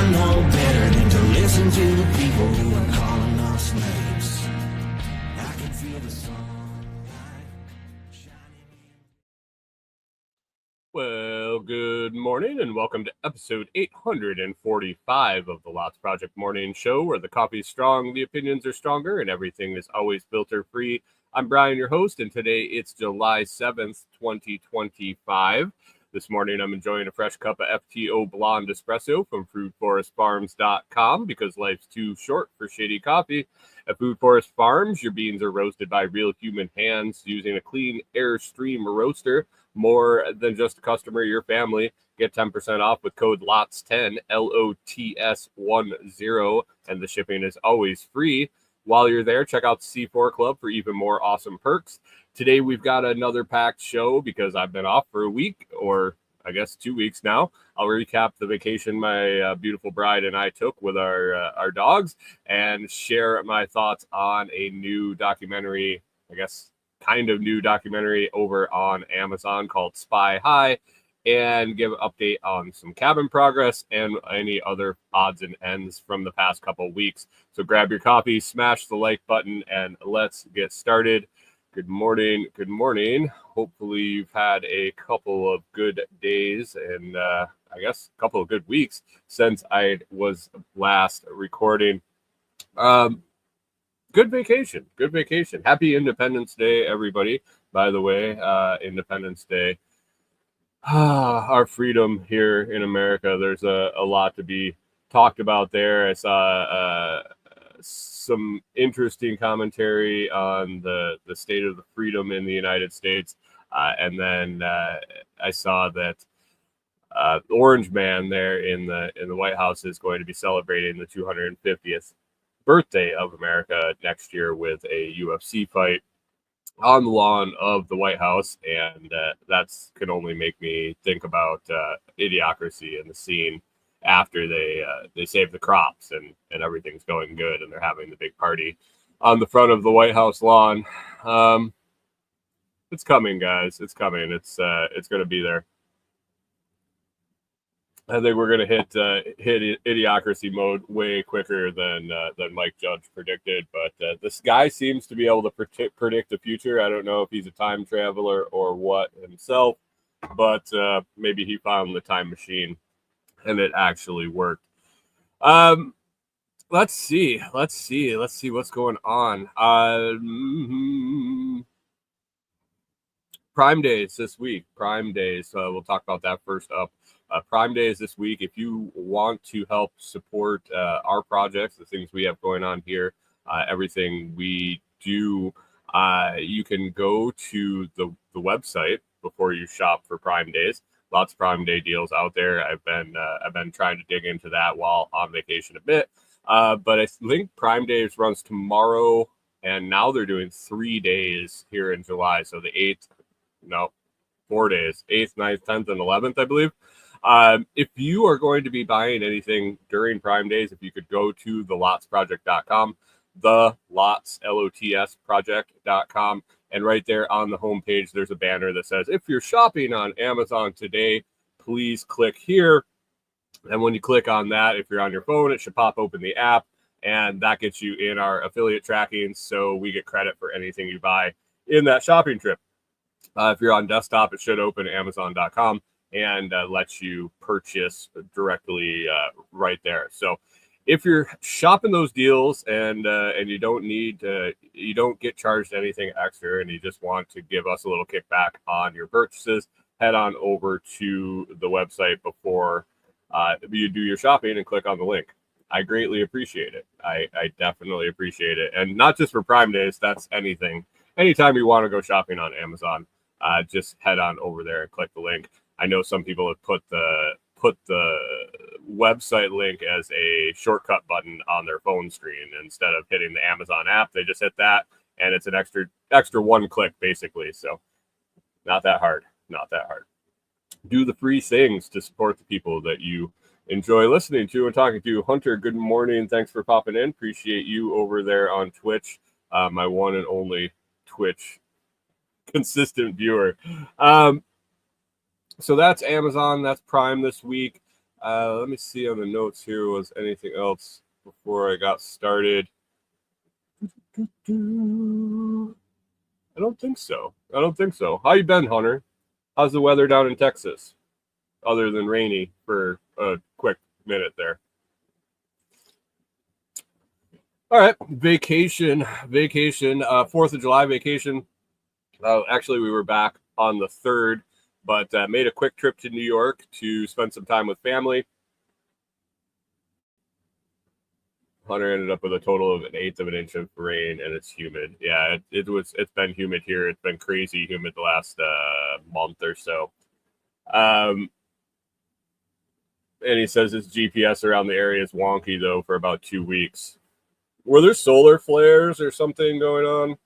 I know better than to listen to the people who are calling us names. I can feel the sunlight shining. Well, good morning and welcome to episode 845 of the Lots Project Morning Show, where the coffee's strong, the opinions are stronger, and everything is always filter free. I'm Brian, your host, and today it's July 7th, 2025. This morning I'm enjoying a fresh cup of FTO Blonde Espresso from FoodForestFarms.com because life's too short for shady coffee. At Food Forest Farms, your beans are roasted by real human hands using a clean Airstream roaster. More than just a customer, your family. Get 10% off with code LOTS10, LOTS10, and the shipping is always free. While you're there, check out the C4 Club for even more awesome perks. Today, we've got another packed show because I've been off for a week, or I guess 2 weeks now. I'll recap the vacation my beautiful bride and I took with our dogs and share my thoughts on a new documentary, I guess kind of new documentary over on Amazon called Spy High, and give an update on some cabin progress and any other odds and ends from the past couple of weeks. So grab your coffee, smash the like button, and let's get started. Good morning. Good morning. Hopefully you've had a couple of good days and I guess a couple of good weeks since I was last recording. Good vacation. Happy Independence Day, everybody. By the way, Independence Day, our freedom here in America. There's a lot to be talked about there. I saw some interesting commentary on the state of the freedom in the United States. And then I saw that Orange Man there in the White House is going to be celebrating the 250th birthday of America next year with a UFC fight on the lawn of the White House, and that's can only make me think about Idiocracy and the scene after they save the crops and everything's going good and they're having the big party on the front of the White House lawn. It's coming, guys. It's coming. It's going to be there. I think we're going to hit Idiocracy mode way quicker than Mike Judge predicted. But this guy seems to be able to predict the future. I don't know if he's a time traveler or what himself, but maybe he found the time machine and it actually worked. Let's see what's going on. Prime Days this week. Prime Days. We'll talk about that first up. Prime Days this week. If you want to help support our projects, the things we have going on here, everything we do, you can go to the website before you shop for Prime Days. Lots of Prime Day deals out there. I've been trying to dig into that while on vacation a bit, but I think Prime Days runs tomorrow, and now they're doing 3 days here in July. So the 8th, no, 4 days, 8th, 9th, 10th, and 11th, I believe. If you are going to be buying anything during Prime Days, if you could go to thelotsproject.com, the Lots, LOTS project.com, and right there on the homepage, there's a banner that says, if you're shopping on Amazon today, please click here. And when you click on that, if you're on your phone, it should pop open the app, and that gets you in our affiliate tracking, so we get credit for anything you buy in that shopping trip. If you're on desktop, it should open Amazon.com and lets you purchase directly right there. So if you're shopping those deals and you don't get charged anything extra, and you just want to give us a little kickback on your purchases, head on over to the website before you do your shopping and click on the link. I greatly appreciate it. I definitely appreciate it. And not just for Prime Days, that's anything. Anytime you want to go shopping on Amazon, just head on over there and click the link. I know some people have put the website link as a shortcut button on their phone screen instead of hitting the Amazon app. They just hit that, and it's an extra one click basically. So not that hard. Do the free things to support the people that you enjoy listening to and talking to. Hunter, good morning. Thanks for popping in. Appreciate you over there on Twitch, my one and only Twitch consistent viewer. So that's Amazon. That's Prime this week. Let me see on the notes here. Was anything else before I got started? I don't think so. How you been, Hunter? How's the weather down in Texas? Other than rainy for a quick minute there. All right, vacation. 4th of July vacation. Actually, we were back on the 3rd, but made a quick trip to New York to spend some time with family. Hunter ended up with a total of 1/8 of an inch of rain, and it's humid. Yeah, it's been humid here. It's been crazy humid the last month or so. And he says his GPS around the area is wonky though for about 2 weeks. Were there solar flares or something going on?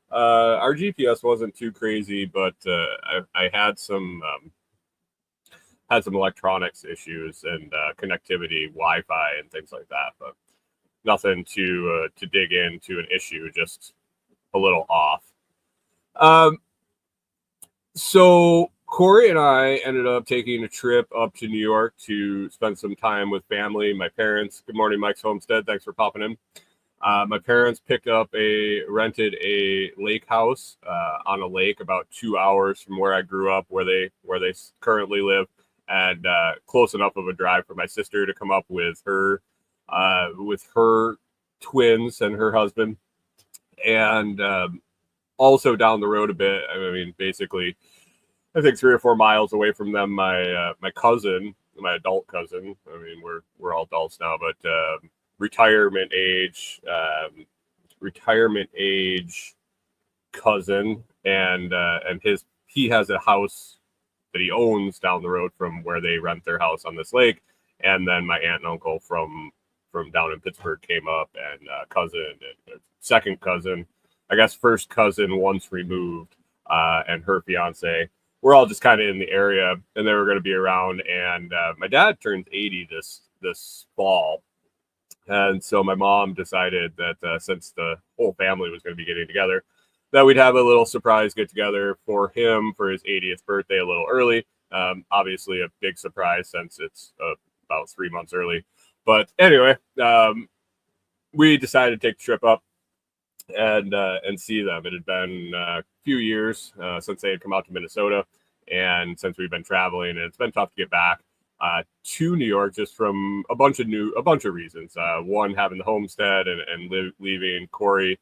Our GPS wasn't too crazy, but I had some electronics issues and connectivity, Wi-Fi, and things like that. But nothing to dig into an issue, just a little off. So Corey and I ended up taking a trip up to New York to spend some time with family, my parents. Good morning, Mike's Homestead. Thanks for popping in. My parents rented a lake house on a lake about 2 hours from where I grew up, where they currently live, and close enough of a drive for my sister to come up with her twins and her husband, and also down the road a bit. I mean, basically, I think 3 or 4 miles away from them, my cousin, my adult cousin. I mean, we're all adults now, but retirement age cousin, and he has a house that he owns down the road from where they rent their house on this lake. And then my aunt and uncle from down in Pittsburgh came up, and cousin and second cousin, I guess first cousin once removed, and her fiance. We're all just kind of in the area, and they were going to be around. And my dad turns 80 this fall. And so my mom decided that since the whole family was going to be getting together, that we'd have a little surprise get together for him for his 80th birthday a little early. Obviously a big surprise since it's about 3 months early. But anyway, we decided to take the trip up and see them. It had been a few years since they had come out to Minnesota, and since we've been traveling, and it's been tough to get back to New York, just from a bunch of reasons. One, having the homestead and leaving Corey.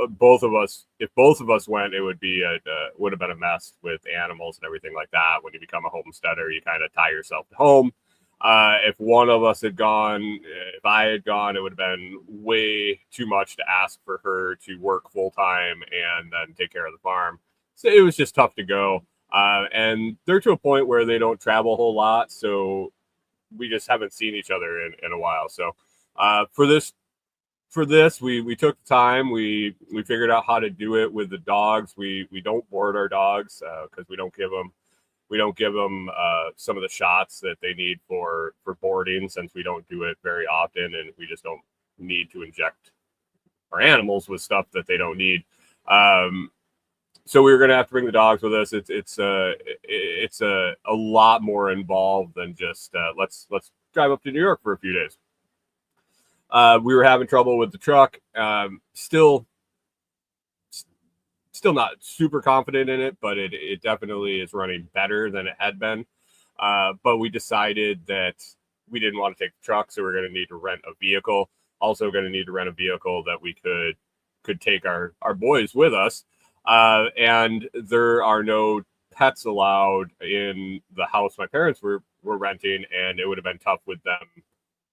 Both of us, if both of us went, it would have been a mess with animals and everything like that. When you become a homesteader, you kind of tie yourself to home. If one of us had gone, if I had gone, it would have been way too much to ask for her to work full time and then take care of the farm. So it was just tough to go. And they're to a point where they don't travel a whole lot, so we just haven't seen each other in a while. So for this, we took the time. We figured out how to do it with the dogs. We don't board our dogs because we don't give them some of the shots that they need for boarding, since we don't do it very often, and we just don't need to inject our animals with stuff that they don't need. So we were going to have to bring the dogs with us. It's a lot more involved than just let's drive up to New York for a few days. We were having trouble with the truck. Still not super confident in it, but it definitely is running better than it had been. But we decided that we didn't want to take the truck, so we're going to need to rent a vehicle. Also going to need to rent a vehicle that we could take our boys with us. And there are no pets allowed in the house my parents were renting, and it would have been tough with them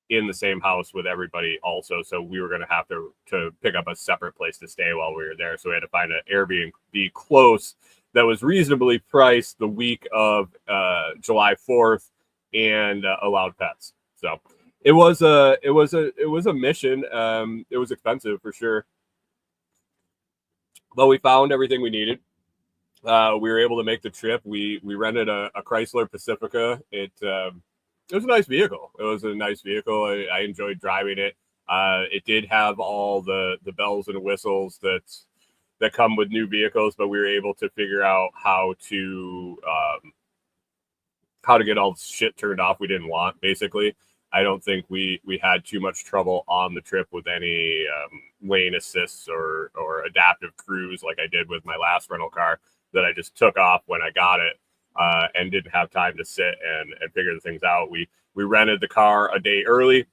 in the same house with everybody also. So we were going to have to pick up a separate place to stay while we were there. So we had to find an Airbnb close that was reasonably priced the week of July 4th and allowed pets. So it was a mission. It was expensive for sure, but we found everything we needed. We were able to make the trip. We rented a Chrysler Pacifica. It was a nice vehicle. I enjoyed driving it. It did have all the bells and whistles that come with new vehicles, but we were able to figure out how to how to get all the shit turned off we didn't want, basically. I don't think we had too much trouble on the trip with any lane assists or adaptive cruise like I did with my last rental car that I just took off when I got it and didn't have time to sit and figure the things out. We rented the car a day early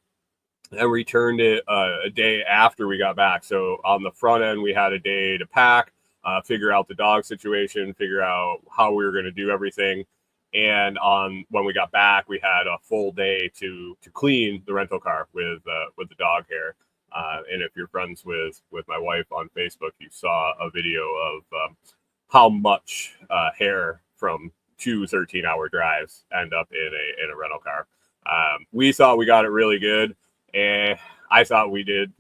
and returned it a day after we got back. So on the front end, we had a day to pack, figure out the dog situation, figure out how we were going to do everything. And on when we got back, we had a full day to clean the rental car with the dog hair. And if you're friends with my wife on Facebook, you saw a video of how much hair from 2 13-hour drives end up in a rental car. We thought we got it really good, and I thought we did.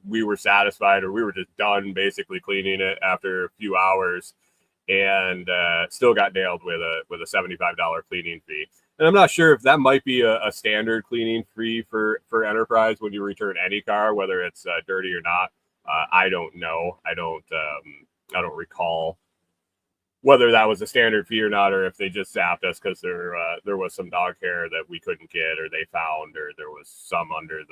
We were satisfied, or we were just done basically cleaning it after a few hours, and still got nailed with a $75 cleaning fee. And I'm not sure if that might be a standard cleaning fee for Enterprise when you return any car, whether it's dirty or not. I don't know. I don't recall whether that was a standard fee or not, or if they just zapped us because there was some dog hair that we couldn't get, or they found, or there was some under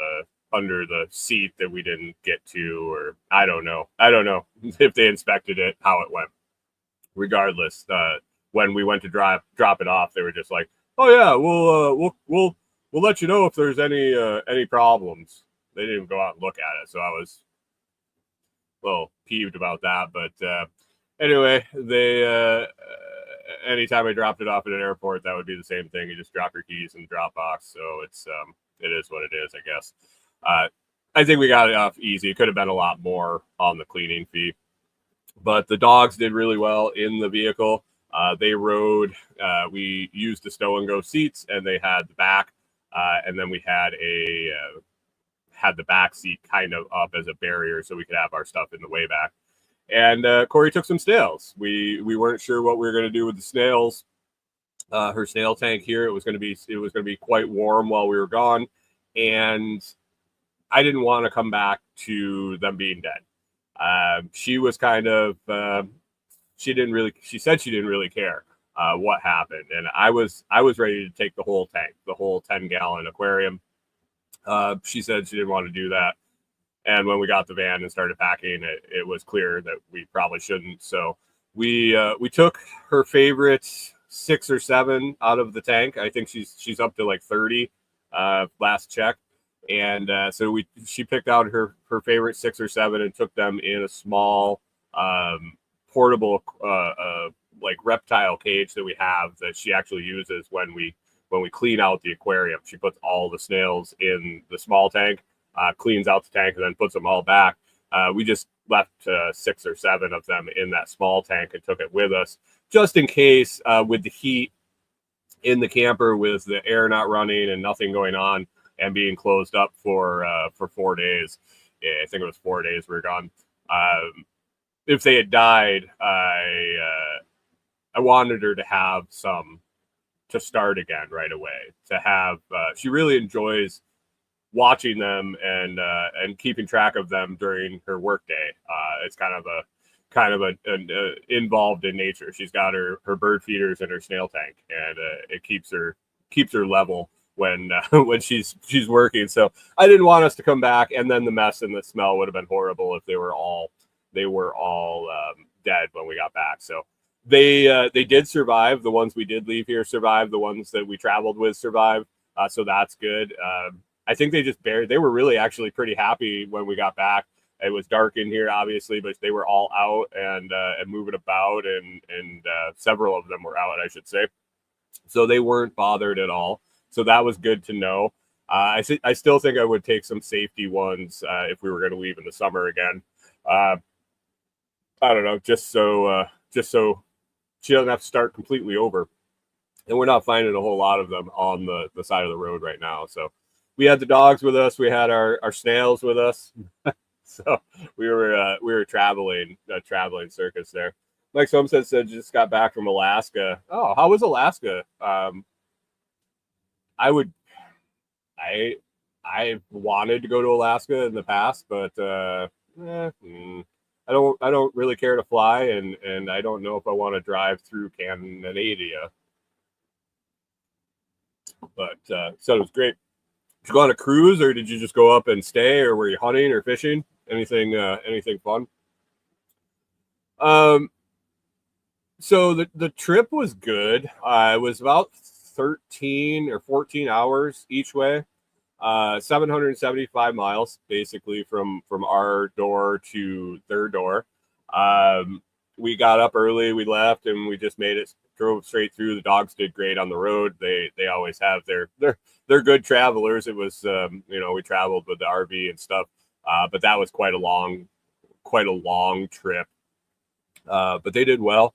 the seat that we didn't get to, or I don't know if they inspected it, how it went. Regardless, when we went to drop it off, they were just like, "Oh yeah, we'll let you know if there's any problems." They didn't even go out and look at it, so I was a little peeved about that. But anyway, they anytime I dropped it off at an airport, that would be the same thing. You just drop your keys in the drop box, so it is what it is, I guess. I think we got it off easy. It could have been a lot more on the cleaning fee. But the dogs did really well in the vehicle. They rode. We used the stow and go seats, and they had the back, and then we had the back seat kind of up as a barrier, so we could have our stuff in the way back. And Corey took some snails. We weren't sure what we were going to do with the snails. Her snail tank here, it was going to be quite warm while we were gone, and I didn't want to come back to them being dead. She was kind of, she said she didn't really care what happened. And I was ready to take the whole tank, the whole 10-gallon aquarium. She said she didn't want to do that. And when we got the van and started packing, it was clear that we probably shouldn't. So we took her favorite 6 or 7 out of the tank. I think she's up to like 30 last check. And so she picked out her favorite 6 or 7 and took them in a small portable like reptile cage that we have that she actually uses when we clean out the aquarium. She puts all the snails in the small tank, cleans out the tank, and then puts them all back. We just left 6 or 7 of them in that small tank and took it with us just in case, with the heat in the camper, with the air not running and nothing going on, and being closed up for 4 days. Yeah, I think it was 4 days we were gone. If they had died, I wanted her to have some to start again right away. To have, she really enjoys watching them and keeping track of them during her workday. It's kind of a involved in nature. She's got her bird feeders in her snail tank, and it keeps her level when she's working. So I didn't want us to come back, and then the mess and the smell would have been horrible if they were all dead when we got back. So they did survive. The ones we did leave here survived. The ones that we traveled with survived. So that's good. I think they were really actually pretty happy when we got back. It was dark in here, obviously, but they were all out and moving about, and several of them were out, I should say. So they weren't bothered at all. So that was good to know. I still think I would take some safety ones if we were going to leave in the summer again. I don't know, just so she doesn't have to start completely over. And we're not finding a whole lot of them on the side of the road right now. So we had the dogs with us. We had our snails with us. So we were traveling circus there. Mike Somstead said just got back from Alaska. Oh, how was Alaska? I wanted to go to Alaska in the past, but I don't really care to fly, and I don't know if I want to drive through Canada. But so it was great. Did you go on a cruise, or did you just go up and stay, or were you hunting or fishing? Anything fun? Um, so the trip was good. It was about 13 or 14 hours each way. 775 miles basically from our door to their door. Um, we got up early, we left, and we just made it. Drove straight through. The dogs did great on the road. They always have. They're good travelers. It was we traveled with the RV and stuff, but that was quite a long trip. But they did well.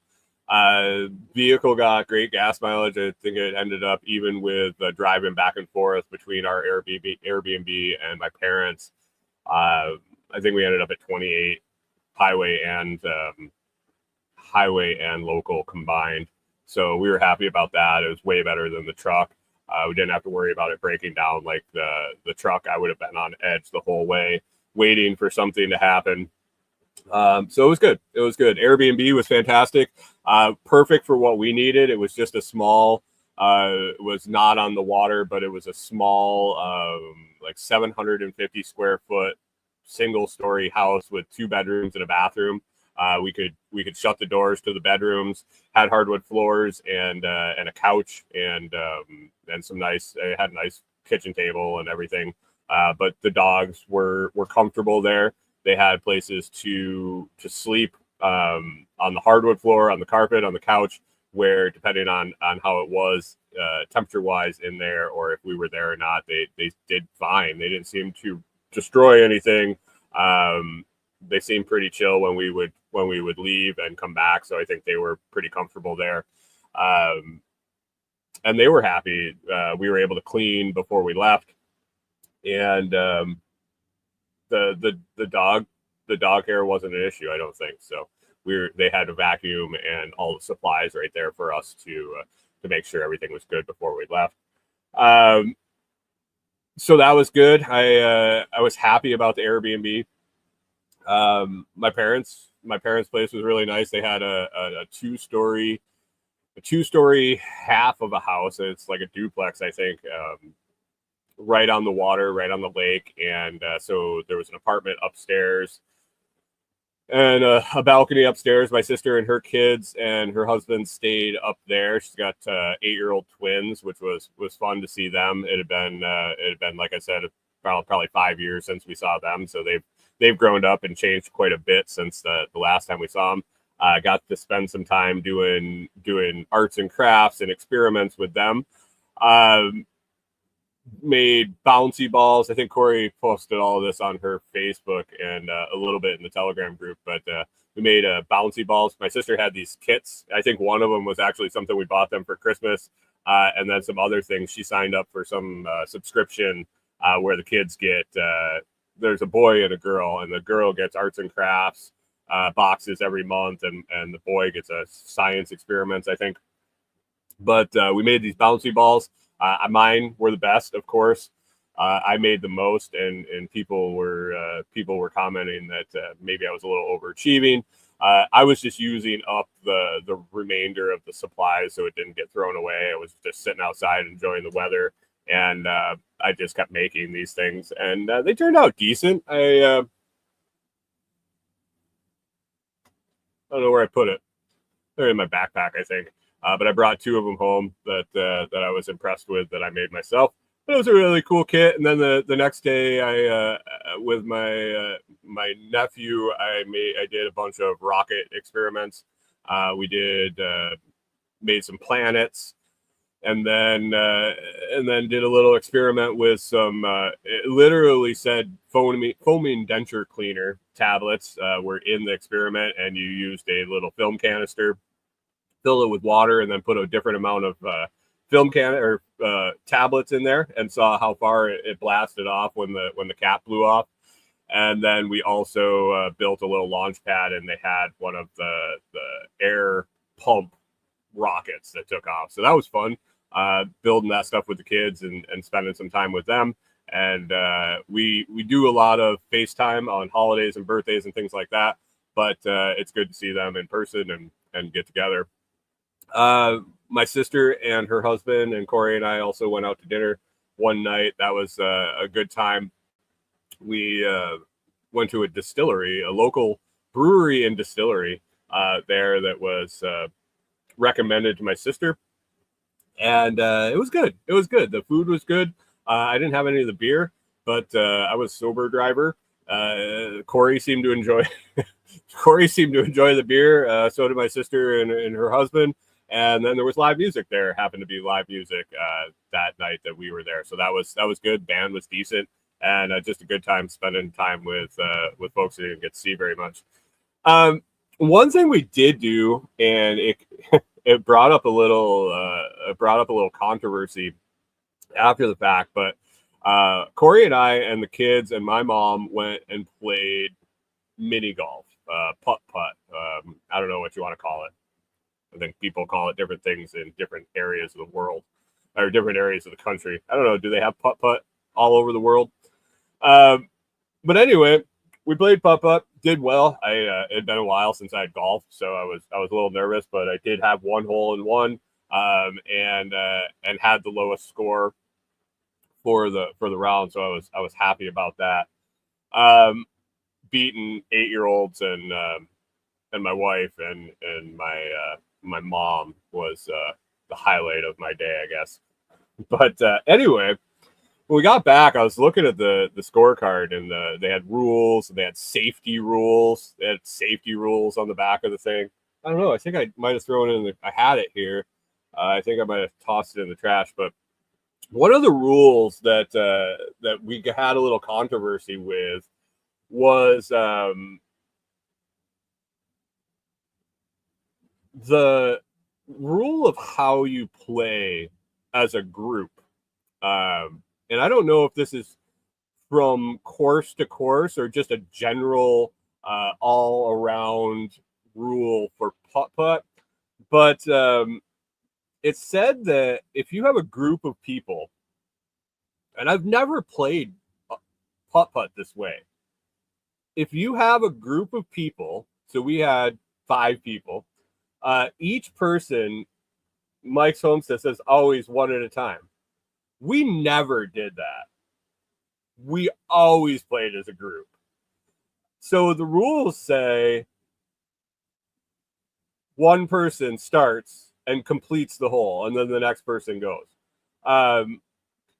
Vehicle got great gas mileage. I think it ended up, even with driving back and forth between our Airbnb and my parents. I think we ended up at 28 highway and local combined. So we were happy about that. It was way better than the truck. We didn't have to worry about it breaking down like the truck. I would have been on edge the whole way, waiting for something to happen. So it was good. It was good. Airbnb was fantastic. Perfect for what we needed. It was just a small, it was not on the water, but it was a small, like 750 square foot single story house with 2 bedrooms and a bathroom. We could shut the doors to the bedrooms, had hardwood floors and a couch and some nice, it had a nice kitchen table and everything. But the dogs were comfortable there. They had places to sleep on the hardwood floor, on the carpet, on the couch, where depending on how it was temperature wise in there, or if we were there or not, they did fine. They didn't seem to destroy anything. They seemed pretty chill when we would leave and come back. So I think they were pretty comfortable there. And they were happy. We were able to clean before we left. And the dog hair wasn't an issue, I don't think. So they had a vacuum and all the supplies right there for us to make sure everything was good before we left. So that was good. I was happy about the Airbnb. My parents' place was really nice. They had a two-story half of a house. It's like a duplex, I think. Right on the water, right on the lake. And so there was an apartment upstairs and a balcony upstairs. My sister and her kids and her husband stayed up there. She's got 8-year-old twins, which was fun to see them. It had been, like I said, probably 5 years since we saw them. So they've grown up and changed quite a bit since the last time we saw them. Got to spend some time doing arts and crafts and experiments with them. Made bouncy balls. I think Corey posted all of this on her Facebook and a little bit in the Telegram group, but we made bouncy balls. My sister had these kits. I think one of them was actually something we bought them for Christmas, and then some other things. She signed up for some subscription where the kids get, there's a boy and a girl, and the girl gets arts and crafts boxes every month, and the boy gets a science experiments, I think. But we made these bouncy balls. Mine were the best, of course. I made the most, and people were commenting that maybe I was a little overachieving. I was just using up the remainder of the supplies so it didn't get thrown away. I was just sitting outside enjoying the weather, and I just kept making these things, and they turned out decent. I don't know where I put it. They're in my backpack, I think. But I brought 2 of them home that I was impressed with, that I made myself. But it was a really cool kit. And then the next day, I with my nephew, I did a bunch of rocket experiments. We made some planets, and then did a little experiment with some. It literally said foaming denture cleaner tablets were in the experiment, and you used a little film canister, fill it with water, and then put a different amount of tablets in there, and saw how far it blasted off when the cap blew off. And then we also built a little launch pad, and they had one of the air pump rockets that took off. So that was fun, building that stuff with the kids and spending some time with them. And we do a lot of FaceTime on holidays and birthdays and things like that. But it's good to see them in person and get together. my sister and her husband and Corey and I also went out to dinner one night. That was a good time. We went to a distillery, a local brewery and distillery there that was recommended to my sister, and it was good. It was good. The food was good. I didn't have any of the beer, but I was sober driver. Corey seemed to enjoy. Corey seemed to enjoy the beer. So did my sister and her husband. And then there was live music there. Happened to be live music that night that we were there. So that was good. Band was decent, and just a good time spending time with folks that didn't get to see very much. One thing we did do, and it brought up a little controversy after the fact, but Corey and I and the kids and my mom went and played mini golf, putt. I don't know what you want to call it. I think people call it different things in different areas of the world or different areas of the country. I don't know. Do they have putt all over the world? But anyway, we played putt, did well. It had been a while since I had golfed, so I was a little nervous, but I did have one hole in one, and had the lowest score for the round, so I was happy about that. Beating 8-year-olds and my wife and my mom was the highlight of my day, I guess. But anyway, when we got back, I was looking at the scorecard, and they had rules, and they had safety rules. They had safety rules on the back of the thing. I don't know. I think I might have thrown it in I had it here. I think I might have tossed it in the trash. But one of the rules that we had a little controversy with was the rule of how you play as a group. And I don't know if this is from course to course or just a general all around rule for putt, but it said that if you have a group of people, and I've never played putt this way, if you have a group of people, so we had 5 people, each person, Mike's Homestead says, always one at a time. We never did that. We always played as a group. So the rules say one person starts and completes the hole, and then the next person goes.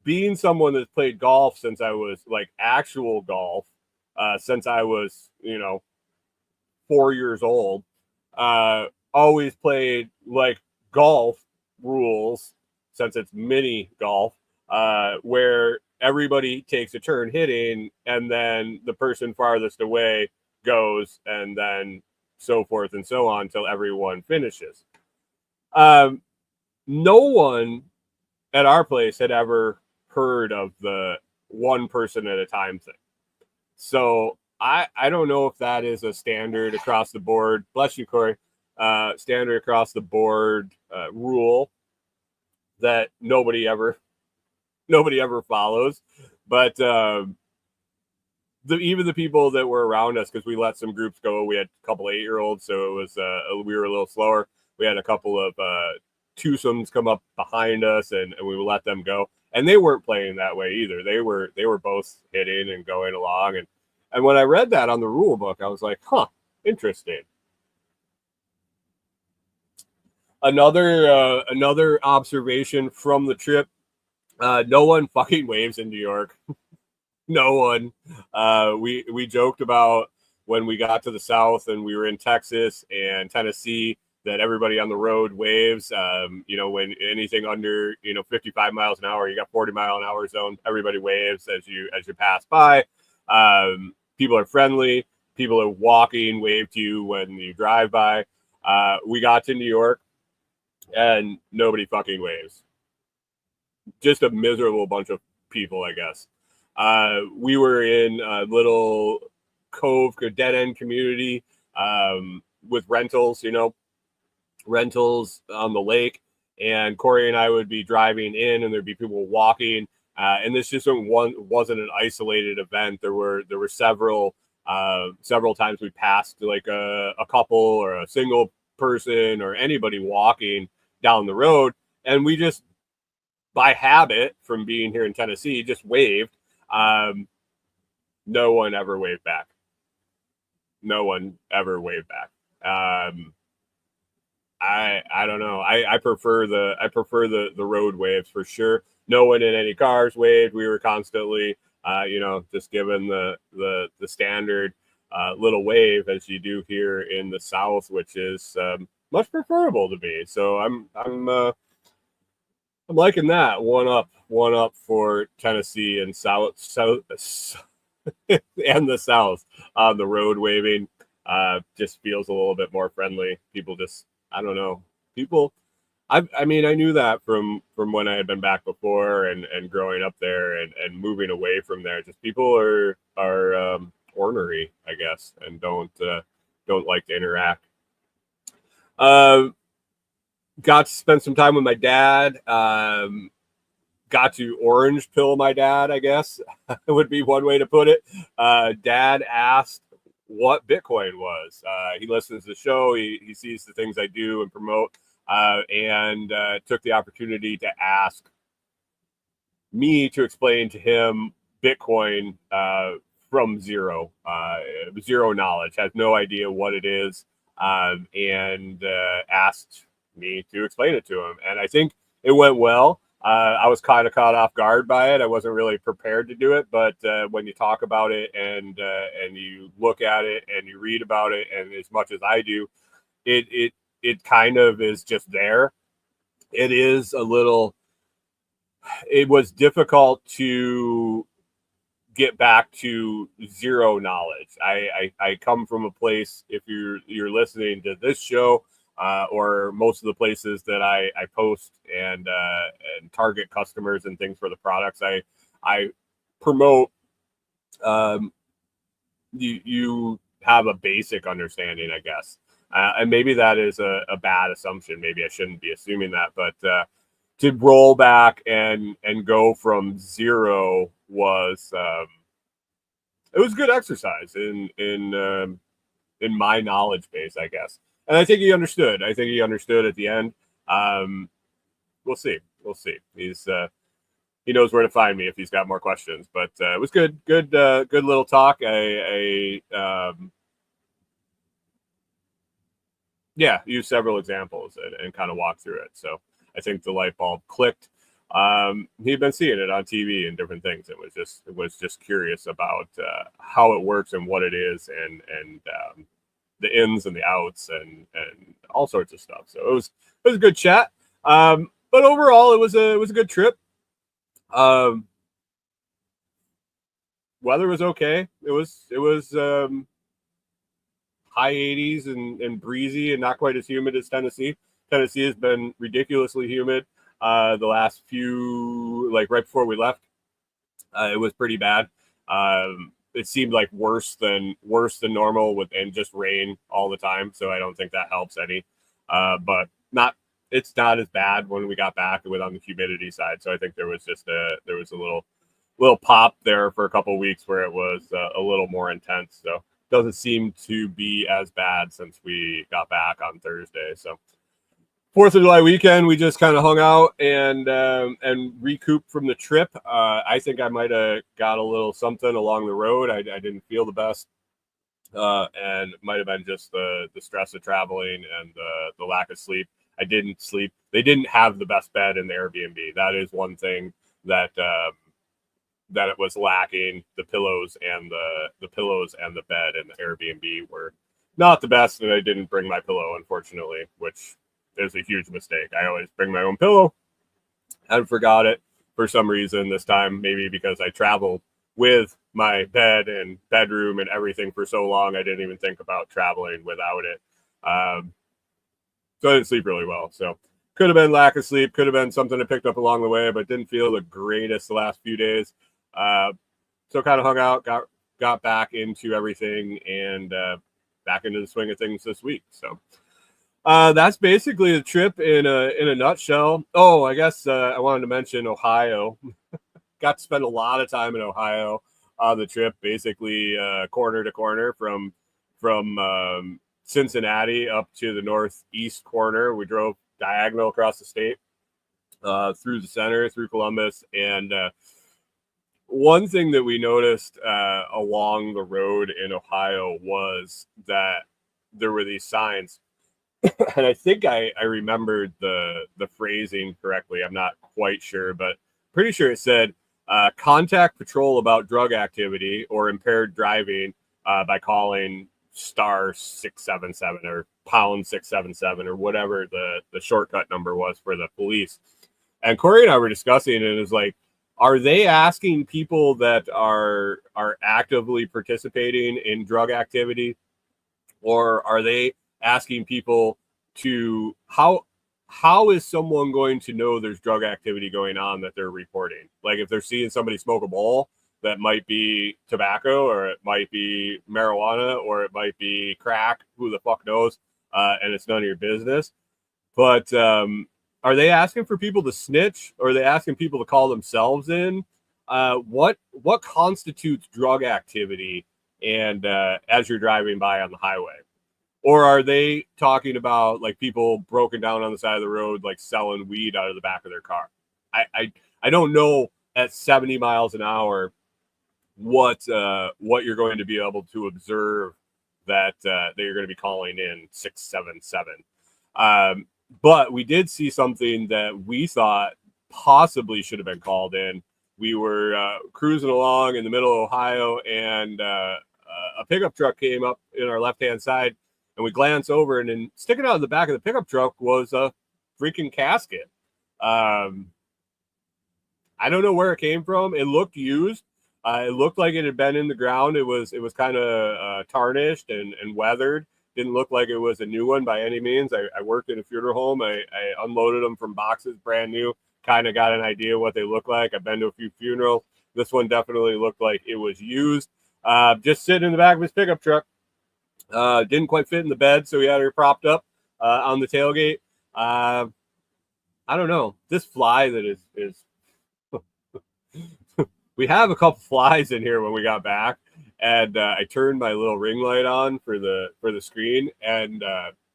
Being someone that's played golf since I was like actual golf, since I was, 4 years old, always played like golf rules since it's mini golf, where everybody takes a turn hitting, and then the person farthest away goes, and then so forth and so on until everyone finishes. No one at our place had ever heard of the one person at a time thing. So I don't know if that is a standard across the board. Bless you, Corey. Standard across the board rule that nobody ever follows. But even the people that were around us, because we let some groups go, we had a couple 8-year-olds, so it was we were a little slower. We had a couple of twosomes come up behind us, and we let them go, and they weren't playing that way either. They were both hitting and going along, and when I read that on the rule book, I was like, huh, interesting. Another observation from the trip: no one fucking waves in New York. No one. We joked about when we got to the South and we were in Texas and Tennessee that everybody on the road waves. When anything under 55 miles an hour, you got 40-mile-an-hour zone. Everybody waves as you pass by. People are friendly. People are walking, wave to you when you drive by. We got to New York, and nobody fucking waves. Just a miserable bunch of people, I guess. We were in a little cove, a dead-end community with rentals, rentals on the lake. And Corey and I would be driving in, and there'd be people walking. And this just wasn't an isolated event. There were several times we passed like a couple or a single person or anybody walking down the road, and we just, by habit from being here in Tennessee, just waved. No one ever waved back. No one ever waved back. I don't know. I prefer the road waves for sure. No one in any cars waved. We were constantly, just given the standard little wave as you do here in the South, which is much preferable to me. So I'm liking that. One up for Tennessee and South and the South on the road waving. Just feels a little bit more friendly. People just, I don't know. People, I mean, I knew that from when I had been back before and growing up there and moving away from there. Just people are ornery, I guess, and don't like to interact. Got to spend some time with my dad. Got to orange pill my dad, I guess would be one way to put it. Dad asked what Bitcoin was. He listens to the show. He sees the things I do and promote, and took the opportunity to ask me to explain to him Bitcoin from zero knowledge, has no idea what it is, and asked me to explain it to him. And I think it went well. I was kind of caught off guard by it. I wasn't really prepared to do it, but when you talk about it and you look at it and you read about it, and as much as I do, it kind of is just there. It is a little. It was difficult to get back to zero knowledge. I come from a place. If you're listening to this show, or most of the places that I post and target customers and things for the products I promote, you have a basic understanding, I guess, and maybe that is a bad assumption. Maybe I shouldn't be assuming that, but to roll back and go from zero was it was good exercise in my knowledge base, I guess. And I think he understood. I think he understood at the end. We'll see. He knows where to find me if he's got more questions. But it was good little talk. Used several examples and kind of walked through it. So I think the light bulb clicked. He'd been seeing it on TV and different things. It was just curious about how it works and what it is and the ins and the outs and all sorts of stuff. So it was a good chat. But overall, it was a good trip. Weather was okay. It was high 80s and breezy and not quite as humid as Tennessee. Tennessee has been ridiculously humid the last few, like right before we left. It was pretty bad. It seemed like worse than normal and just rain all the time. So I don't think that helps any. But it's not as bad when we got back with on the humidity side. So I think there was a little pop there for a couple of weeks where it was a little more intense. So it doesn't seem to be as bad since we got back on Thursday. So 4th of July weekend, we just kind of hung out and recouped from the trip. I think I might have got a little something along the road. I didn't feel the best, and it might have been just the stress of traveling and the lack of sleep. I didn't sleep. They didn't have the best bed in the Airbnb. That is one thing that it was lacking. The pillows and the bed in the Airbnb were not the best, and I didn't bring my pillow, unfortunately, which is a huge mistake. I always bring my own pillow. I forgot it for some reason this time, maybe because I traveled with my bed and bedroom and everything for so long, I didn't even think about traveling without it. So I didn't sleep really well. So could have been lack of sleep, could have been something I picked up along the way, but didn't feel the greatest the last few days. So kind of hung out, got back into everything and back into the swing of things this week. So that's basically the trip in a nutshell. Oh, I guess I wanted to mention Ohio. Got to spend a lot of time in Ohio on the trip, basically corner to corner from Cincinnati up to the northeast corner. We drove diagonal across the state, through the center, through Columbus. And one thing that we noticed along the road in Ohio was that there were these signs. And I think I remembered the phrasing correctly. I'm not quite sure, but pretty sure it said contact patrol about drug activity or impaired driving by calling star 677 or pound 677 or whatever the shortcut number was for the police. And Corey and I were discussing it, and it was like, are they asking people that are actively participating in drug activity, or are they asking people to how is someone going to know there's drug activity going on that they're reporting? Like if they're seeing somebody smoke a bowl, that might be tobacco, or it might be marijuana, or it might be crack, who the fuck knows, and it's none of your business. But are they asking for people to snitch, or are they asking people to call themselves in? What constitutes drug activity and as you're driving by on the highway? Or are they talking about like people broken down on the side of the road, like selling weed out of the back of their car? I don't know at 70 miles an hour what you're going to be able to observe that you're going to be calling in 677. But we did see something that we thought possibly should have been called in. We were cruising along in the middle of Ohio, and a pickup truck came up in our left-hand side. And we glance over, and then sticking out of the back of the pickup truck was a freaking casket. I don't know where it came from. It looked used. It looked like it had been in the ground. It was kind of tarnished and weathered. Didn't look like it was a new one by any means. I worked in a funeral home. I unloaded them from boxes brand new. Kind of got an idea what they look like. I've been to a few funerals. This one definitely looked like it was used. Just sitting in the back of his pickup truck. Didn't quite fit in the bed, so we had her propped up on the tailgate. I don't know. This fly that is we have a couple flies in here when we got back, and I turned my little ring light on for the screen, and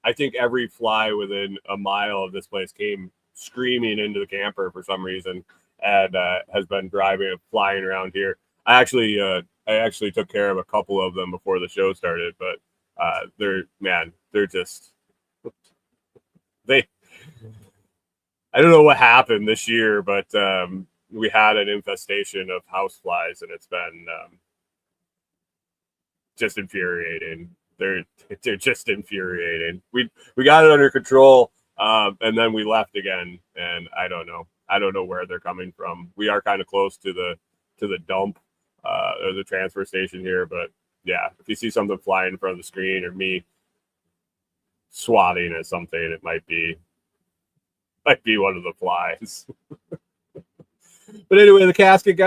I think every fly within a mile of this place came screaming into the camper for some reason, and has been driving and flying around here. I actually took care of a couple of them before the show started, but they're just I don't know what happened this year, but we had an infestation of house flies, and it's been just infuriating. They're just infuriating. We got it under control, and then we left again, and I don't know where they're coming from. We are kind of close to the dump or the transfer station here, but yeah, if you see something flying in front of the screen or me swatting at something, it might be one of the flies. But anyway, the casket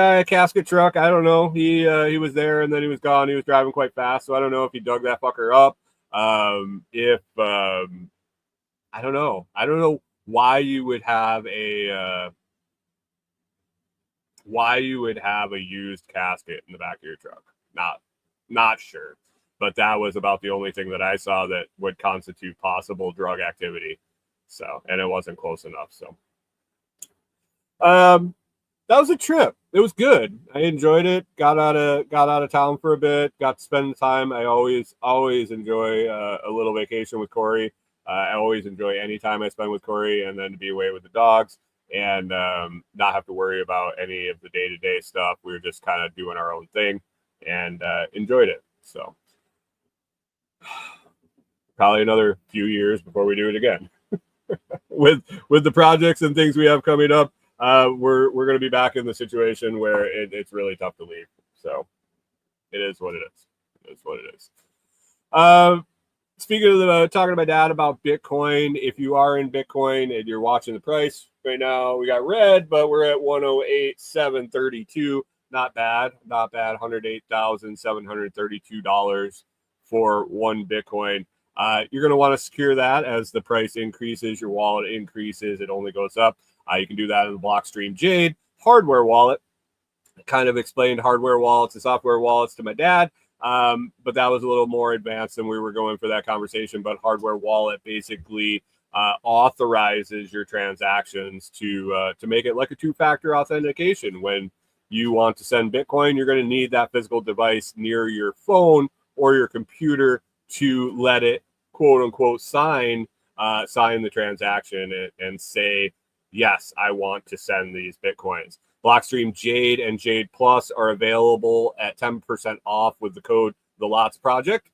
truck, I don't know. He was there and then he was gone. He was driving quite fast, so I don't know if he dug that fucker up. I don't know. I don't know why you would have a used casket in the back of your truck. Not sure, but that was about the only thing that I saw that would constitute possible drug activity. So, and it wasn't close enough. So, that was a trip. It was good. I enjoyed it. Got out of town for a bit. Got to spend the time. I always enjoy a little vacation with Corey. I always enjoy any time I spend with Corey, and then to be away with the dogs and not have to worry about any of the day-to-day stuff. We were just kind of doing our own thing and enjoyed it. So probably another few years before we do it again. with the projects and things we have coming up, we're going to be back in the situation where it's really tough to leave. So it is what it is. It is what it is. Speaking of talking to my dad about Bitcoin, if you are in Bitcoin and you're watching the price right now, we got red, but we're at 108,732. Not bad. $108,732 for one Bitcoin. You're going to want to secure that as the price increases, your wallet increases, it only goes up. You can do that in the Blockstream Jade hardware wallet. I kind of explained hardware wallets and software wallets to my dad, but that was a little more advanced than we were going for that conversation. But hardware wallet basically authorizes your transactions to make it like a two-factor authentication. When you want to send Bitcoin, you're going to need that physical device near your phone or your computer to let it, quote unquote, sign the transaction and say, yes, I want to send these Bitcoins. Blockstream Jade and Jade Plus are available at 10% off with the code The Lots Project.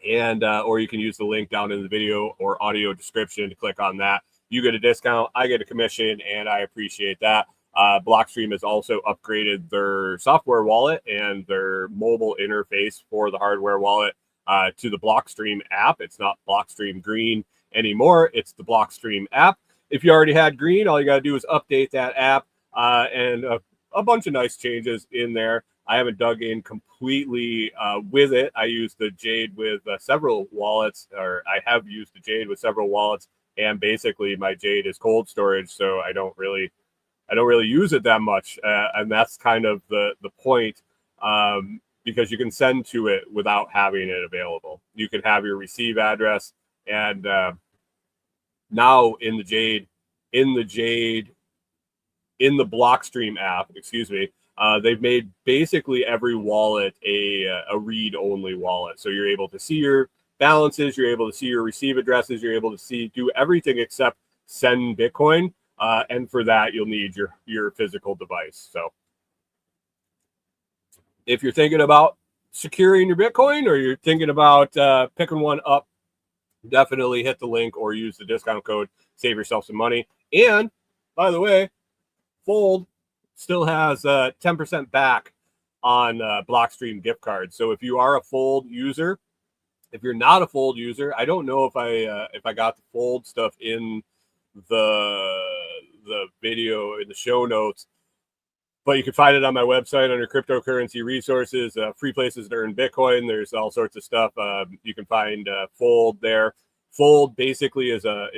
And or you can use the link down in the video or audio description to click on that. You get a discount, I get a commission, and I appreciate that. Blockstream has also upgraded their software wallet and their mobile interface for the hardware wallet to the Blockstream app. It's not Blockstream Green anymore. It's the Blockstream app. If you already had Green, all you got to do is update that app, and a bunch of nice changes in there. I haven't dug in completely with it. I use the Jade with several wallets, or I have used the Jade with several wallets, and basically my Jade is cold storage, so I don't really use it that much, and that's kind of the point, because you can send to it without having it available. You can have your receive address, and now in the Blockstream app, they've made basically every wallet a read-only wallet. So you're able to see your balances, you're able to see your receive addresses, you're able to do everything except send Bitcoin. And for that, you'll need your physical device. So if you're thinking about securing your Bitcoin, or you're thinking about picking one up, definitely hit the link or use the discount code, save yourself some money. And by the way, Fold still has 10% back on Blockstream gift cards. So if you are a Fold user, if you're not a Fold user, I don't know if I got the Fold stuff in the video in the show notes, but you can find it on my website under cryptocurrency resources, free places to earn Bitcoin. There's all sorts of stuff. You can find Fold there. Fold basically is a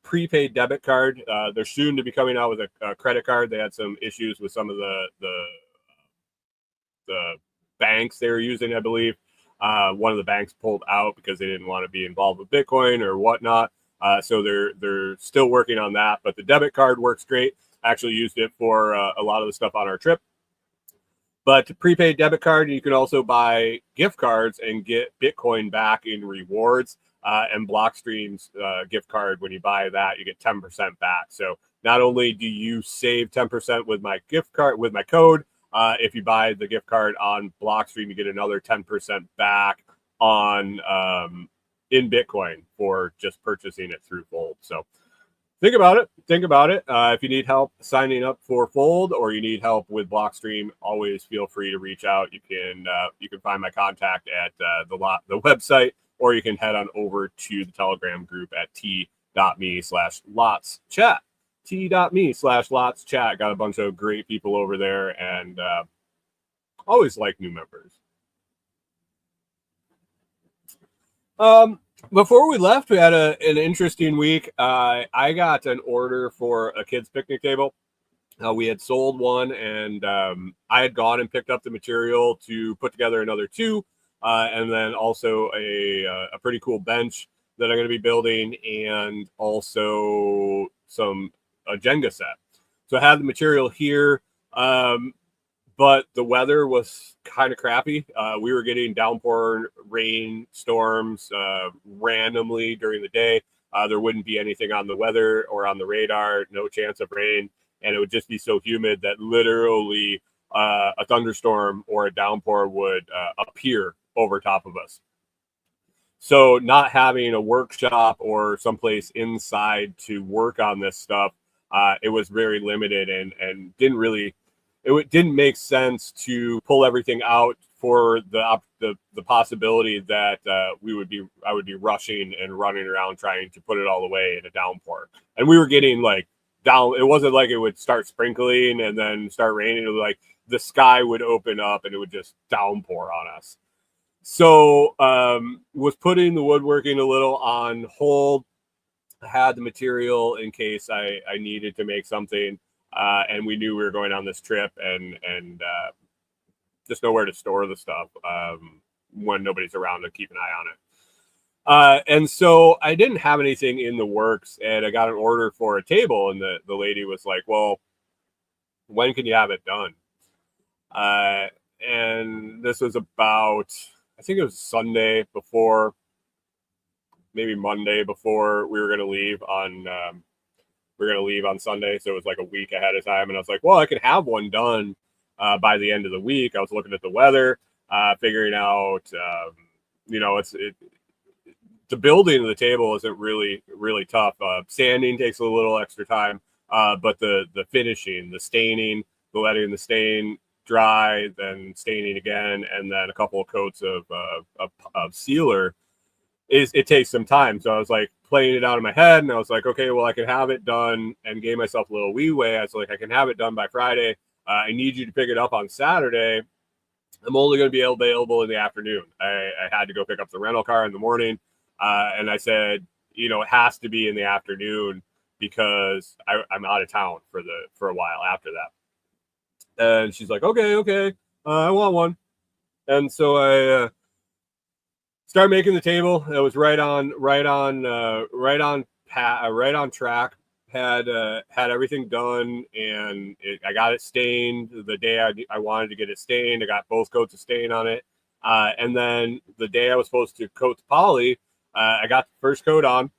prepaid debit card. They're soon to be coming out with a credit card. They had some issues with some of the banks they were using, I believe. One of the banks pulled out because they didn't want to be involved with Bitcoin or whatnot. So they're still working on that, but the debit card works great. I actually used it for a lot of the stuff on our trip. But prepaid debit card, you can also buy gift cards and get Bitcoin back in rewards. And Blockstream's gift card, when you buy that, you get 10% back. So not only do you save 10% with my gift card, with my code, if you buy the gift card on Blockstream, you get another 10% back on in Bitcoin for just purchasing it through Fold. So think about it. If you need help signing up for Fold, or you need help with Blockstream, always feel free to reach out. You can find my contact at the website, or you can head on over to the Telegram group at t.me/lotschat. t.me/lotschat. Got a bunch of great people over there, and always like new members. Before we left, we had an interesting week. I got an order for a kids' picnic table. We had sold one, and I had gone and picked up the material to put together another two, and then also a pretty cool bench that I'm going to be building, and also a Jenga set. So I had the material here, but the weather was kind of crappy. We were getting downpour rain storms randomly during the day. There wouldn't be anything on the weather or on the radar, no chance of rain. And it would just be so humid that literally a thunderstorm or a downpour would appear over top of us. So not having a workshop or someplace inside to work on this stuff, it was very limited, and didn't make sense to pull everything out for the possibility that I would be rushing and running around trying to put it all away in a downpour. And we were getting down. It wasn't like it would start sprinkling and then start raining. It was like the sky would open up and it would just downpour on us. So was putting the woodworking a little on hold. I had the material in case I needed to make something. And we knew we were going on this trip, and just nowhere to store the stuff when nobody's around to keep an eye on it. And so I didn't have anything in the works, and I got an order for a table, and the lady was like, well, when can you have it done? And this was about, I think it was Sunday before, maybe Monday before we were going to leave on, we were going to leave on Sunday. So it was like a week ahead of time. And I was like, well, I could have one done by the end of the week. I was looking at the weather, figuring out, the building of the table isn't really tough. Sanding takes a little extra time, but the finishing, the staining, the letting the stain dry, then staining again, and then a couple of coats of sealer it takes some time. So I was like playing it out in my head, and I was like, okay, well, I can have it done, and gave myself a little leeway. I was like, I can have it done by Friday. I need you to pick it up on Saturday. I'm only going to be available in the afternoon. I had to go pick up the rental car in the morning. And I said, it has to be in the afternoon because I'm out of town for a while after that. And she's like, okay, I want one. And so I started making the table. It was right on track. Had everything done, and I got it stained the day I wanted to get it stained. I got both coats of stain on it. And then the day I was supposed to coat the poly, I got the first coat on,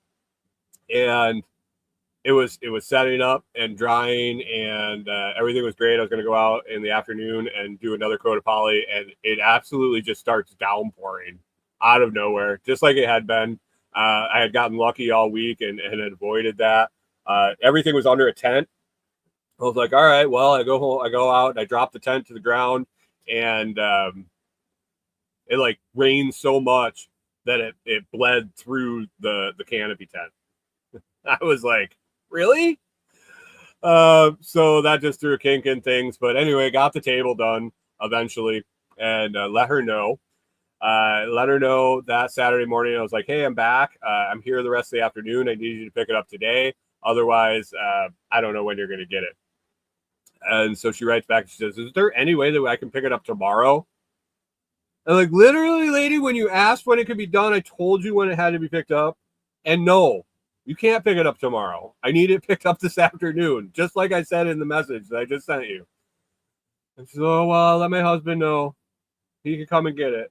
and it was setting up and drying, and everything was great. I was going to go out in the afternoon and do another coat of poly, and it absolutely just starts downpouring out of nowhere, just like it had been. I had gotten lucky all week and had avoided that. Everything was under a tent. I was like, all right, well, I go home, I go out, and I drop the tent to the ground, and it like rained so much that it bled through the canopy tent. I was like, really? So that just threw a kink in things. But anyway, got the table done eventually, and let her know. Let her know that Saturday morning. I was like, hey, I'm back. I'm here the rest of the afternoon. I need you to pick it up today. Otherwise, I don't know when you're going to get it. And so she writes back. She says, is there any way that I can pick it up tomorrow? And like, literally, lady, when you asked when it could be done, I told you when it had to be picked up. And no, you can't pick it up tomorrow. I need it picked up this afternoon, just like I said in the message that I just sent you. And she said, oh, well, let my husband know. He can come and get it.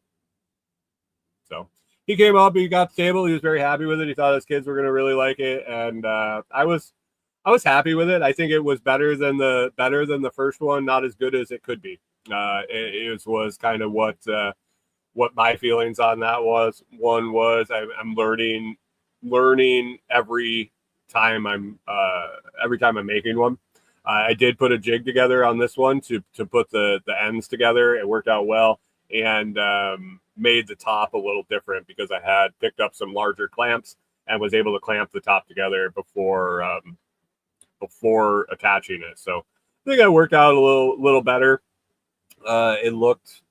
So he came up, he got the table. He was very happy with it. He thought his kids were going to really like it. And I was happy with it. I think it was better than the first one, not as good as it could be. It was kind of what my feelings on that was. One was I'm learning every time I'm making one. I did put a jig together on this one to put the ends together. It worked out well, and made the top a little different because I had picked up some larger clamps and was able to clamp the top together before attaching it. So I think I worked out a little better. It looked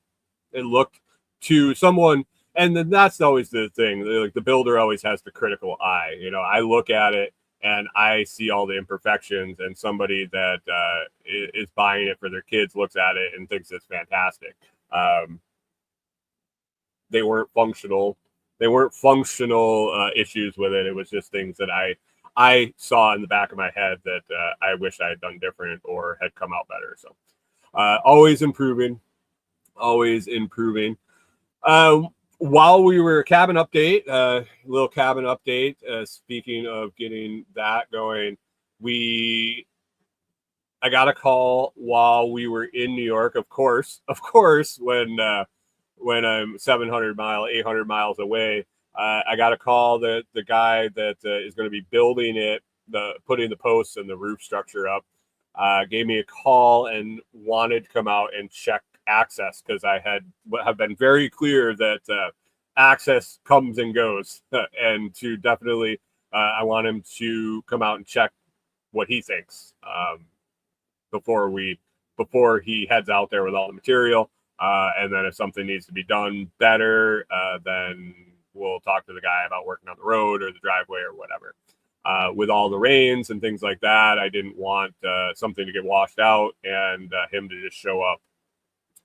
to someone, and then that's always the thing. Like the builder always has the critical eye. I look at it and I see all the imperfections, and somebody that is buying it for their kids looks at it and thinks it's fantastic. They weren't functional. Issues with it. It was just things that I saw in the back of my head that I wish I had done different or had come out better. So always improving. While we were cabin update, little cabin update. Speaking of getting that going, I got a call while we were in New York. Of course, when I'm 800 miles away, I got a call that the guy that is going to be building it, putting the posts and the roof structure up, gave me a call and wanted to come out and check access, because I have been very clear that access comes and goes, and to definitely I want him to come out and check what he thinks before he heads out there with all the material. And then if something needs to be done better, then we'll talk to the guy about working on the road or the driveway or whatever. With all the rains and things like that, I didn't want something to get washed out and him to just show up.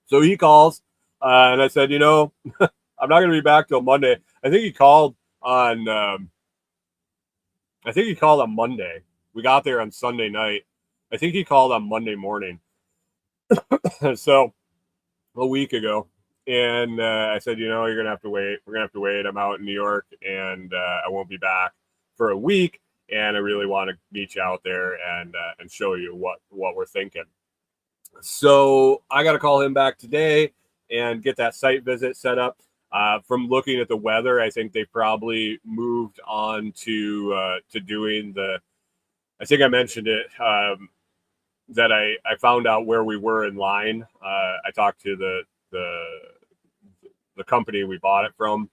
So he calls, and I said, I'm not going to be back till Monday. I think he called on I think he called on Monday. We got there on Sunday night. I think he called on Monday morning. So a week ago. And I said, you're going to have to wait. We're going to have to wait. I'm out in New York and I won't be back for a week. And I really want to meet you out there and show you what we're thinking. So I got to call him back today and get that site visit set up. From looking at the weather, I think they probably moved on to doing the. I think I mentioned it that I found out where we were in line. I talked to the company we bought it from,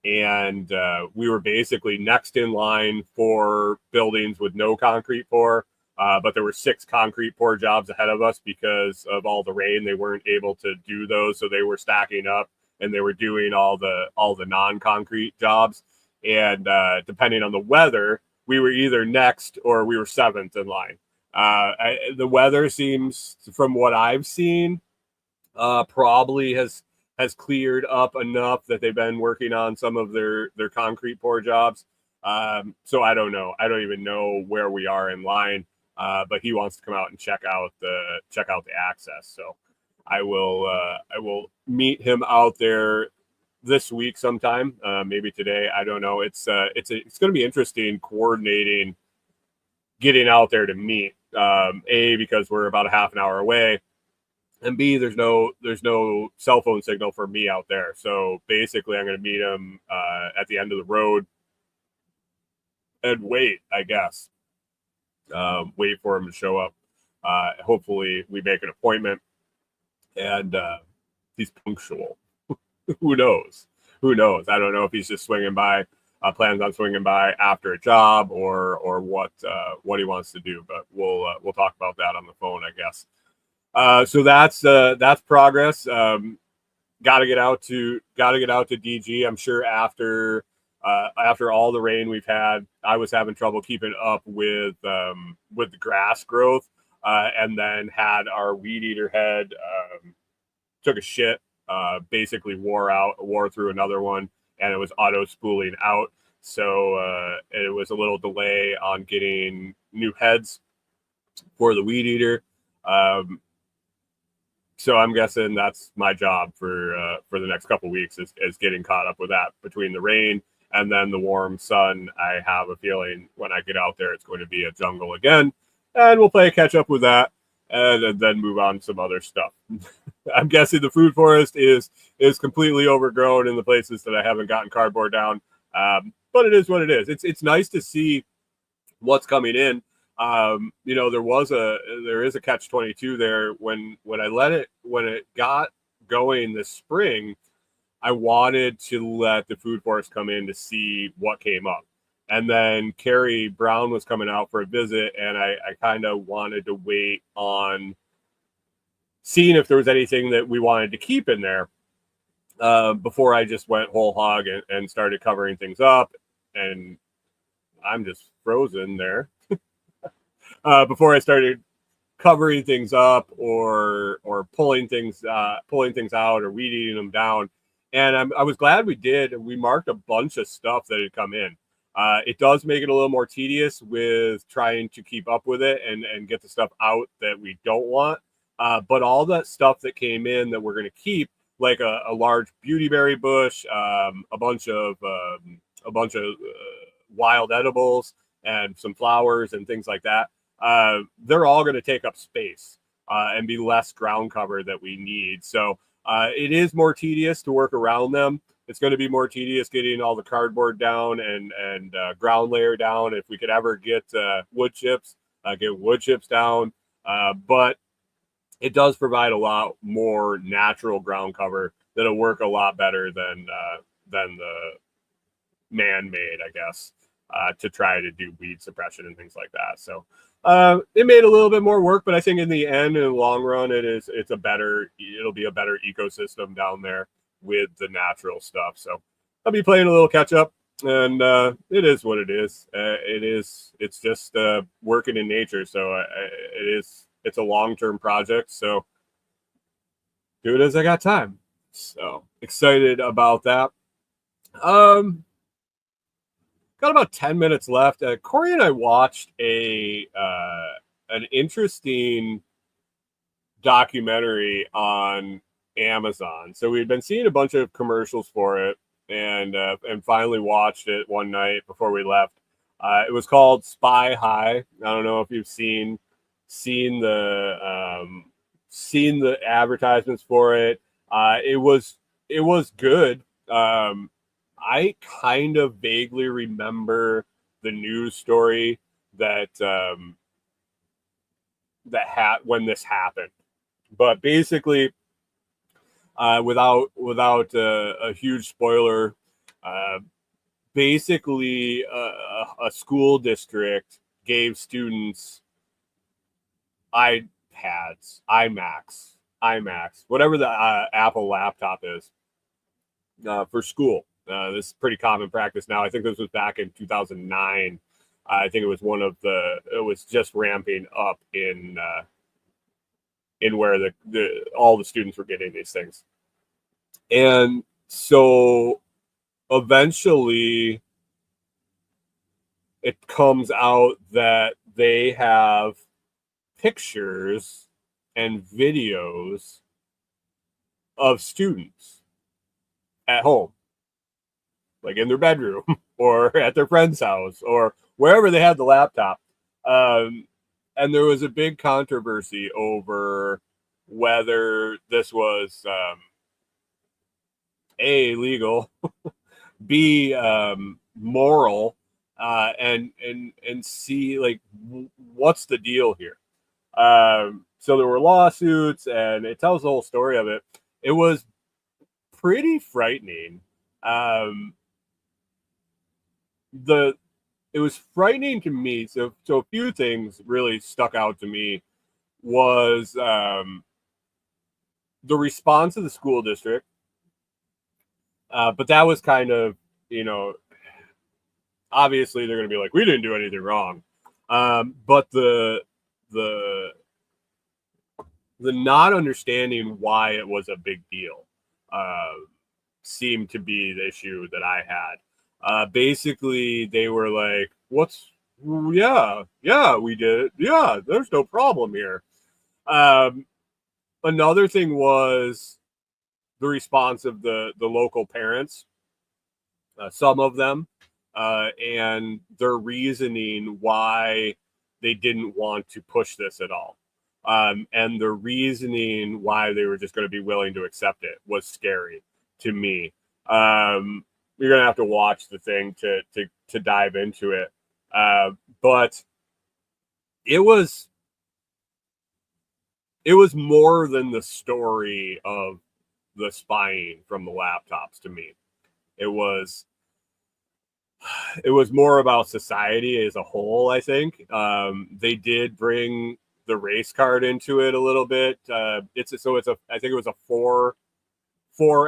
and we were basically next in line for buildings with no concrete pour. But there were 6 concrete pour jobs ahead of us because of all the rain. They weren't able to do those, so they were stacking up and they were doing all the non-concrete jobs. And depending on the weather, we were either next or we were 7th in line. The weather seems, from what I've seen, probably has cleared up enough that they've been working on some of their concrete pour jobs. So I don't know. I don't even know where we are in line. But he wants to come out and check out the access. So I will meet him out there this week sometime, maybe today. I don't know. It's going to be interesting coordinating getting out there to meet. A, because we're about a half an hour away, and B, there's no cell phone signal for me out there. So basically, I'm going to meet him at the end of the road and wait, I guess. Wait for him to show up. Hopefully, we make an appointment, and he's punctual. Who knows? I don't know if he's just swinging by. Plans on swinging by after a job or what he wants to do, but we'll talk about that on the phone, I guess. So that's progress. Got to get out to DG. I'm sure after all the rain we've had, I was having trouble keeping up with the grass growth, and then had our weed eater head took a shit, basically wore through another one. And it was auto spooling out. So it was a little delay on getting new heads for the weed eater. So I'm guessing that's my job for the next couple of weeks is getting caught up with that. Between the rain and then the warm sun, I have a feeling when I get out there, it's going to be a jungle again. And we'll play catch up with that and then move on to some other stuff. I'm guessing the food forest is completely overgrown in the places that I haven't gotten cardboard down. But it is what it is. It's nice to see what's coming in. There is a catch-22 there when it got going this spring. I wanted to let the food forest come in to see what came up. And then Carrie Brown was coming out for a visit, and I kind of wanted to wait on seeing if there was anything that we wanted to keep in there before I just went whole hog and started covering things up. And I'm just frozen there. Before I started covering things up or pulling things out or weed eating them down. And I was glad we did. We marked a bunch of stuff that had come in. It does make it a little more tedious with trying to keep up with it and get the stuff out that we don't want. But all that stuff that came in that we're going to keep, like a large beautyberry bush, a bunch of wild edibles, and some flowers and things like that, they're all going to take up space and be less ground cover that we need. So it is more tedious to work around them. It's going to be more tedious getting all the cardboard down and ground layer down. If we could ever get wood chips down. But it does provide a lot more natural ground cover that'll work a lot better than the man-made, I guess, to try to do weed suppression and things like that. So it made a little bit more work, but I think in the end, in the long run, it'll be a better ecosystem down there with the natural stuff. So I'll be playing a little catch up, and it is what it is. It's just working in nature. So it's a long-term project. So do it as I got time. So excited about that. got about 10 minutes left. Corey and I watched an interesting documentary on Amazon. So we'd been seeing a bunch of commercials for it, and finally watched it one night before we left. It was called Spy High. I don't know if you've seen the advertisements for it. It was good. I kind of vaguely remember the news story that when this happened, but basically, without a huge spoiler, basically a school district gave students iPads, iMacs, whatever the Apple laptop is, for school. This is pretty common practice now. I think this was back in 2009. I think it was it was just ramping up in where all the students were getting these things. And so eventually it comes out that they have pictures and videos of students at home, like in their bedroom or at their friend's house or wherever they had the laptop. And there was a big controversy over whether this was A, legal, B, moral, and C, like, what's the deal here? So there were lawsuits, and it tells the whole story of it. It was pretty frightening. It was frightening to me. So a few things really stuck out to me was the response of the school district. But that was kind of, obviously they're going to be like, we didn't do anything wrong. But the not understanding why it was a big deal seemed to be the issue that I had. Basically, they were like, yeah, we did it. Yeah, there's no problem here. Another thing was the response of the local parents, some of them, and their reasoning why they didn't want to push this at all. And the reasoning why they were just going to be willing to accept it was scary to me. You're going to have to watch the thing to dive into it. But it was more than the story of the spying from the laptops to me. It was more about society as a whole, I think. They did bring the race card into it a little bit. I think it was a four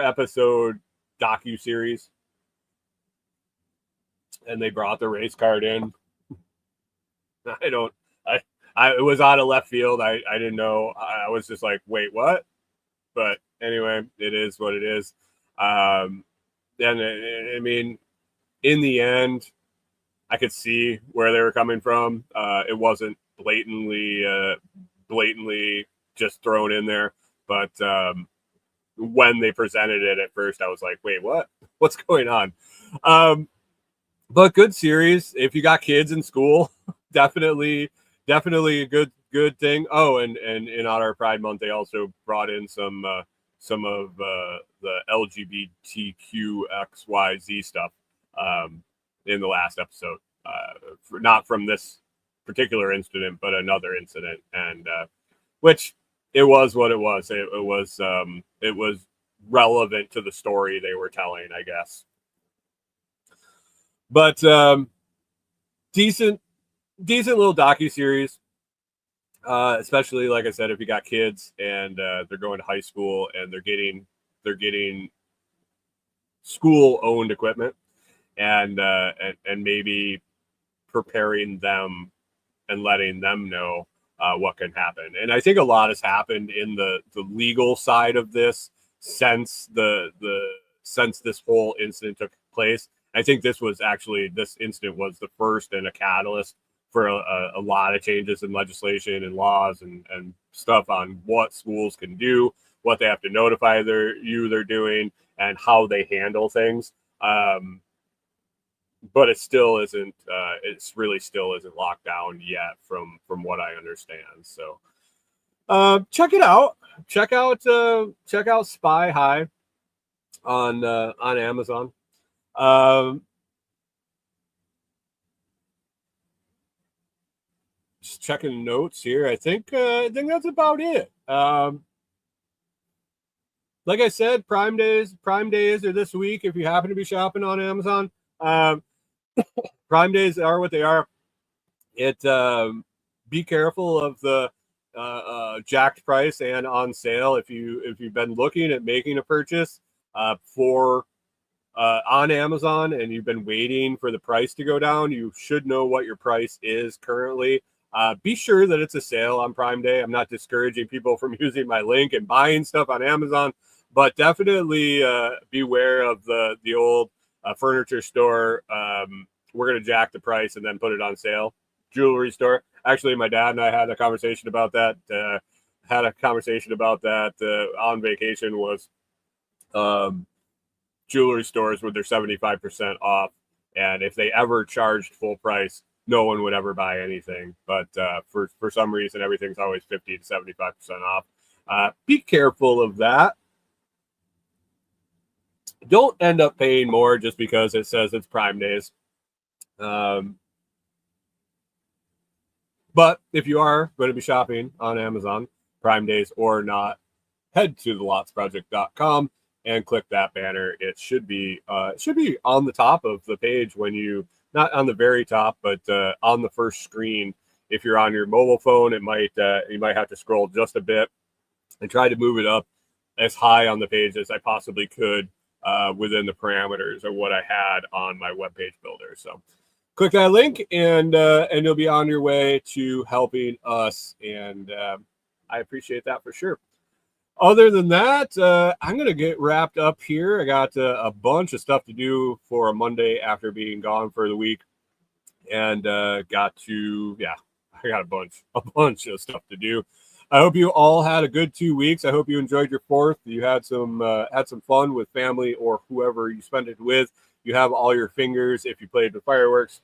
episode docu-series, and they brought the race card in. It was out of left field. I didn't know. I was just like, wait, what? But anyway, it is what it is. And I mean, in the end, I could see where they were coming from. It wasn't blatantly just thrown in there, but when they presented it at first, I was like, wait, what? What's going on? But good series. If you got kids in school, definitely a good thing. Oh, and in Honor Pride Month, they also brought in some of the LGBTQXYZ stuff in the last episode. Not from this particular incident, but another incident, and which it was what it was. It was relevant to the story they were telling, I guess. But decent little docu-series, especially, like I said, if you got kids and they're going to high school and they're getting school-owned equipment, and maybe preparing them and letting them know what can happen. And I think a lot has happened in the legal side of this since this whole incident took place. I think this incident was the first and a catalyst for a lot of changes in legislation and laws and stuff on what schools can do, what they have to notify they're doing, and how they handle things. But it still isn't. It's really still isn't locked down yet, from what I understand. So, check it out. Check out Spy High on Amazon. Just checking notes here. I think that's about it. Like I said, Prime Days are this week. If you happen to be shopping on Amazon, Prime Days are what they are. Be careful of the jacked price and on sale. If you've been looking at making a purchase for on Amazon and you've been waiting for the price to go down, you should know what your price is currently. Be sure that it's a sale on Prime Day. I'm not discouraging people from using my link and buying stuff on Amazon, but definitely beware of the old furniture store. We're going to jack the price and then put it on sale. Jewelry store. Actually, my dad and I had a conversation about that. On vacation was jewelry stores with their 75% off. And if they ever charged full price, no one would ever buy anything. But for some reason, everything's always 50 to 75% off. Be careful of that. Don't end up paying more just because it says it's Prime Days. But if you are going to be shopping on Amazon, Prime Days or not, head to thelotsproject.com and click that banner. It should be on the top of the page when you, not on the very top, but on the first screen. If you're on your mobile phone, you might have to scroll just a bit and try to move it up as high on the page as I possibly could within the parameters of what I had on my web page builder. So click that link and you'll be on your way to helping us. And I appreciate that for sure. Other than that, I'm going to get wrapped up here. I got a bunch of stuff to do for a Monday after being gone for the week. And I got a bunch of stuff to do. I hope you all had a good 2 weeks. I hope you enjoyed your 4th. You had some fun with family or whoever you spent it with. You have all your fingers if you played with fireworks,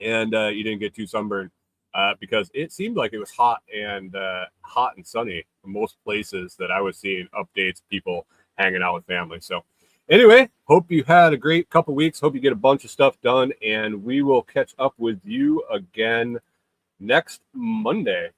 and you didn't get too sunburned because it seemed like it was hot and sunny in most places that I was seeing updates, people hanging out with family. So anyway, hope you had a great couple weeks. Hope you get a bunch of stuff done, and we will catch up with you again next Monday.